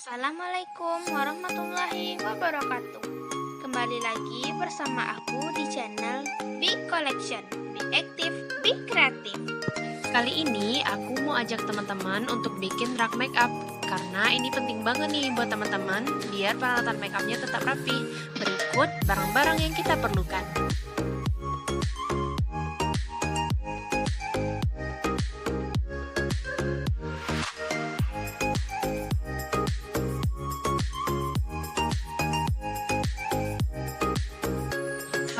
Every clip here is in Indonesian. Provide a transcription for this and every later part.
Assalamualaikum warahmatullahi wabarakatuh. Kembali lagi bersama aku di channel Be Collection, Be Aktif, Be Kreatif. Kali ini aku mau ajak teman-teman untuk bikin rak makeup karena ini penting banget nih buat teman-teman biar peralatan makeupnya tetap rapi. Berikut barang-barang yang kita perlukan.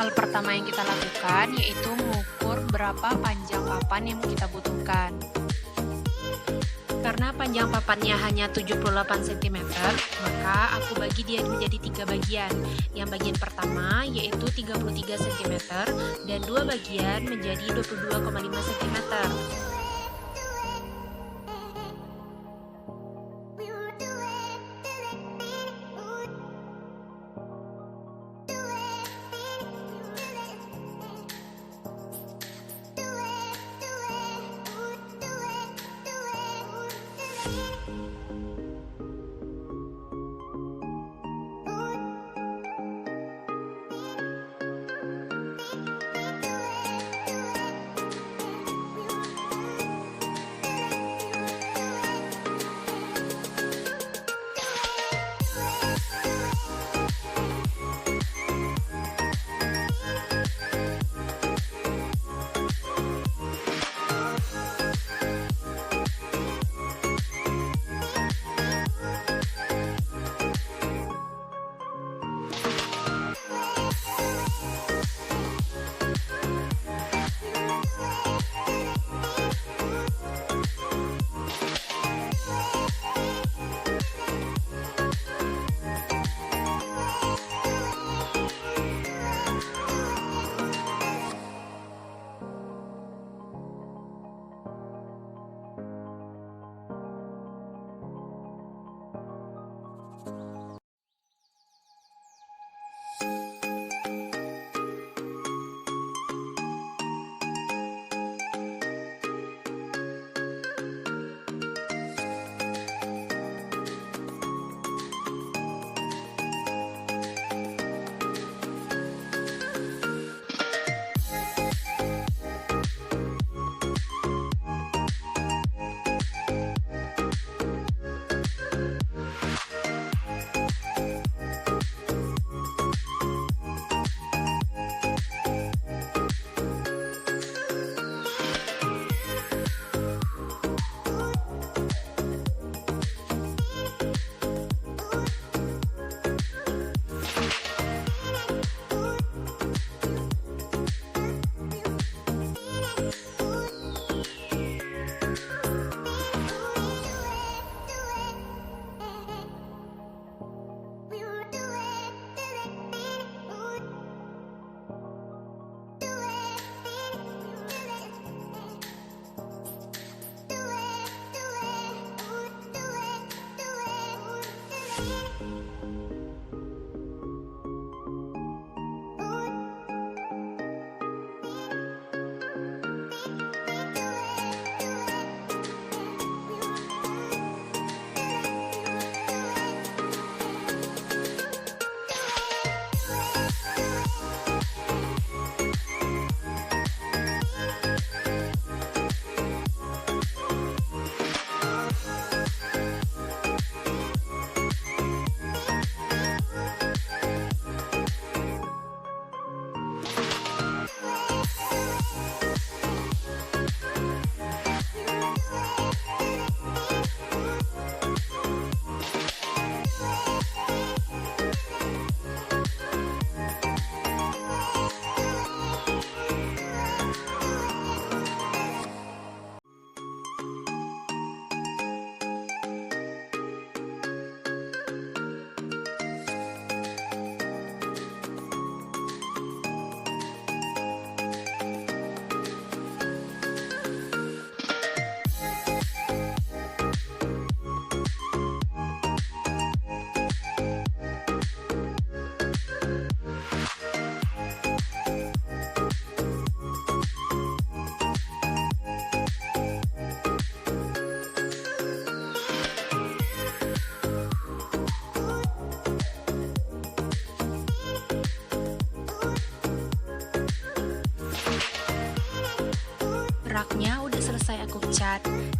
Hal pertama yang kita lakukan yaitu mengukur berapa panjang papan yang kita butuhkan. Karena panjang papannya hanya 78 cm, maka aku bagi dia menjadi 3 bagian. Yang bagian pertama yaitu 33 cm dan 2 bagian menjadi 22,5 cm.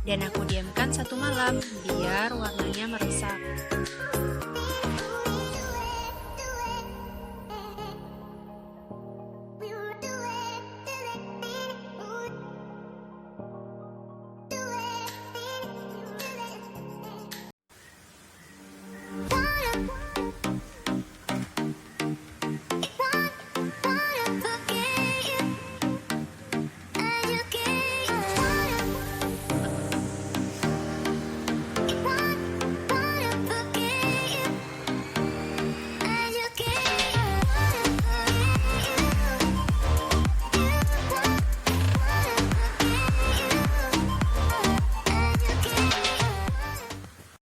dan aku diamkan 1 malam biar warnanya meresap.